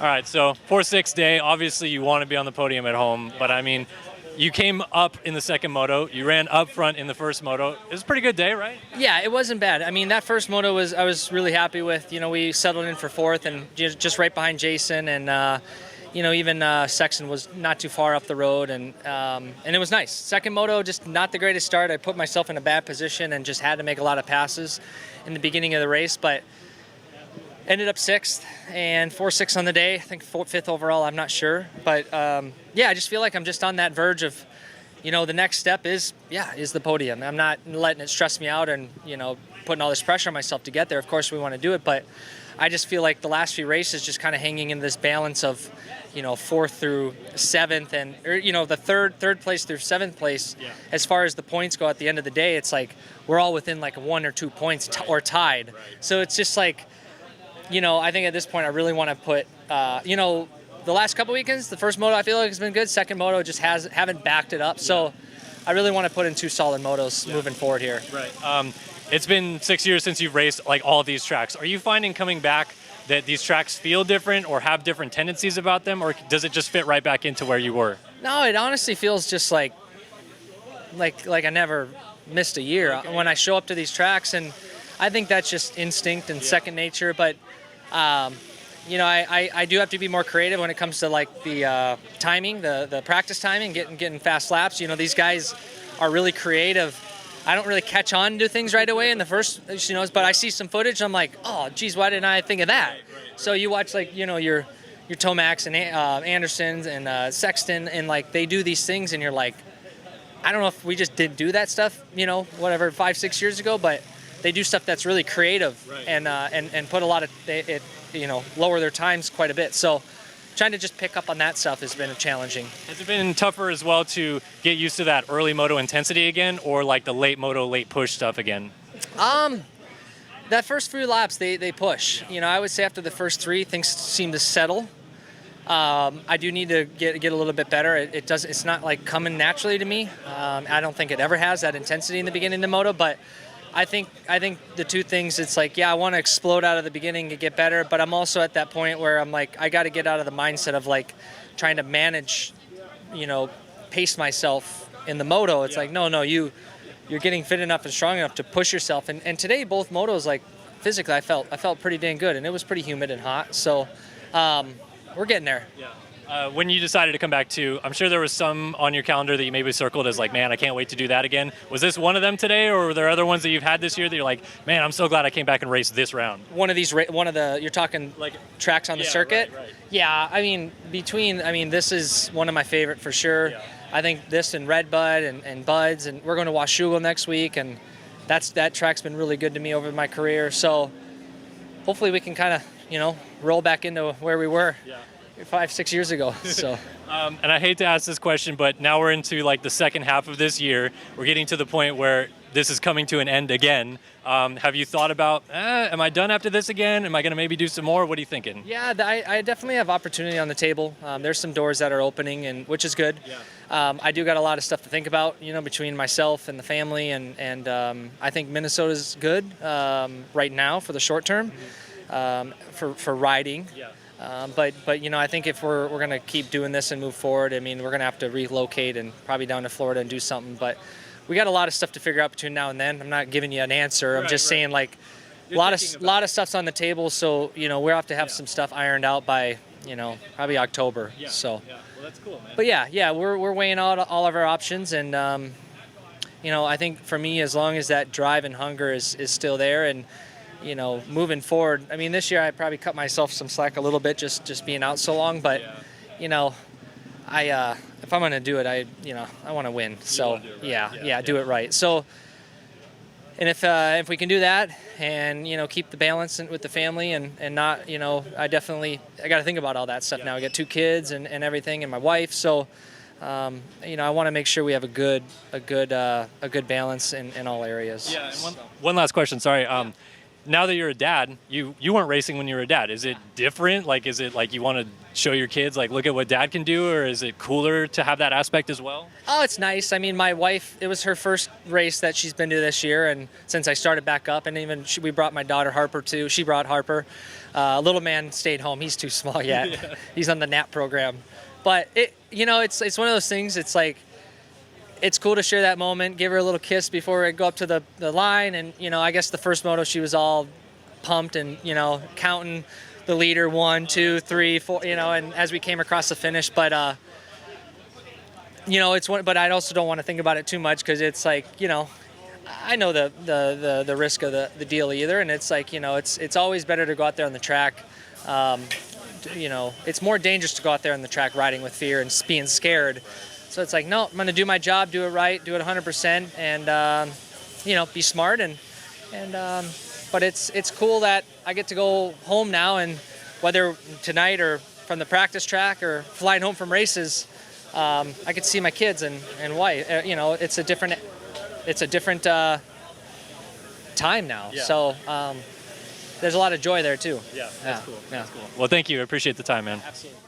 All right, so 4-6 day, obviously you want to be on the podium at home, but I mean, you came up in the second moto, you ran up front in the first moto. It was a pretty good day, right? Yeah, it wasn't bad. I mean, that first moto I was really happy with. You know, we settled in for fourth and just right behind Jason, and even Sexton was not too far up the road, and it was nice. Second moto, just not the greatest start. I put myself in a bad position and just had to make a lot of passes in the beginning of the race, but ended up sixth and 4-6 on the day. I think fifth overall, I'm not sure. But I just feel like I'm just on that verge of, the next step is the podium. I'm not letting it stress me out and, putting all this pressure on myself to get there. Of course, we want to do it, but I just feel like the last few races just kind of hanging in this balance of, fourth through seventh and, the third place through seventh place. Yeah. As far as the points go at the end of the day, it's like we're all within like 1 or 2 points or tied. Right. So it's just like, I think at this point I really want to put, the last couple weekends, the first moto I feel like has been good. Second moto just haven't backed it up. So I really want to put in 2 solid motos moving forward here. Right. It's been 6 years since you've raced like all of these tracks. Are you finding coming back that these tracks feel different or have different tendencies about them, or does it just fit right back into where you were? No, it honestly feels just like I never missed a year. Okay. When I show up to these tracks, and I think that's just instinct and second nature, but I do have to be more creative when it comes to like the timing, the practice timing, getting fast laps. These guys are really creative. I don't really catch on to things right away in the first, but I see some footage. I'm like, oh, geez, why didn't I think of that? Right. So you watch like, your Tomacs and Andersons and Sexton, and like they do these things, and you're like, I don't know if we just didn't do that stuff, 5-6 years ago, but they do stuff that's really creative. Right. and put a lot of it, lower their times quite a bit. So trying to just pick up on that stuff has been challenging. Has it been tougher as well to get used to that early moto intensity again, or like the late moto, late push stuff again? That first few laps, they push. I would say after the first 3, things seem to settle. I do need to get a little bit better. It's not like coming naturally to me. I don't think it ever has that intensity in the beginning of the moto, but I think the 2 things, it's like, I want to explode out of the beginning and get better, but I'm also at that point where I'm like, I got to get out of the mindset of like trying to manage, pace myself in the moto. It's like, no, you're getting fit enough and strong enough to push yourself. And today, both motos, like physically, I felt pretty dang good, and it was pretty humid and hot. So we're getting there. Yeah. When you decided to come back too, I'm sure there was some on your calendar that you maybe circled as like, man, I can't wait to do that again. Was this one of them today, or were there other ones that you've had this year that you're like, man, I'm so glad I came back and raced this round? You're talking like tracks on the circuit? Right. Yeah, this is one of my favorite for sure. Yeah. I think this and Red Bud and Buds, and we're going to Washougal next week, and that track's been really good to me over my career. So hopefully we can kind of, roll back into where we were. Yeah. 5-6 years ago. So and I hate to ask this question, but now we're into like the second half of this year. We're getting to the point where this is coming to an end again. Have you thought about, am I done after this again? Am I going to maybe do some more? What are you thinking? Yeah, I definitely have opportunity on the table. There's some doors that are opening, and which is good. Yeah. I do got a lot of stuff to think about, between myself and the family, and I think Minnesota's good right now for the short term, for riding. Yeah. But I think if we're going to keep doing this and move forward, we're going to have to relocate and probably down to Florida and do something. But we got a lot of stuff to figure out between now and then. I'm not giving you an answer. I'm just saying like a lot of stuff's on the table. So we'll have to have some stuff ironed out by probably October. Yeah. So. Yeah. Well, that's cool, man. But we're weighing out all of our options, and I think for me, as long as that drive and hunger is still there, and moving forward, this year I probably cut myself some slack a little bit just being out so long, but I if I'm going to do it, I want to win. So do it right. So, and if we can do that and keep the balance with the family and not I got to think about all that stuff now. I got 2 kids and everything, and my wife. So I want to make sure we have a good balance in all areas. Yeah. And one last question. Sorry. now that you're a dad, you weren't racing when you were a dad. Is it different? Like, is it like you want to show your kids, like, look at what dad can do, or is it cooler to have that aspect as well? Oh, it's nice. I mean, my wife, it was her first race that she's been to this year, and since I started back up, and even we brought my daughter Harper too. She brought Harper. Little man stayed home. He's too small yet. Yeah. He's on the NAP program. But it's one of those things. It's like, it's cool to share that moment, give her a little kiss before I go up to the line. And, I guess the first moto, she was all pumped and, counting the leader, 1, 2, 3, 4, and as we came across the finish. But, but I also don't want to think about it too much, because it's like, I know the risk of the deal either. And it's like, it's always better to go out there on the track. It's more dangerous to go out there on the track riding with fear and being scared. So it's like, no, I'm going to do my job, do it right, do it 100%, and, be smart. But it's cool that I get to go home now, and whether tonight or from the practice track or flying home from races, I get to see my kids and wife. It's a different time now. Yeah. So there's a lot of joy there too. Yeah, that's cool. Yeah. That's cool. Well, thank you. I appreciate the time, man. Absolutely.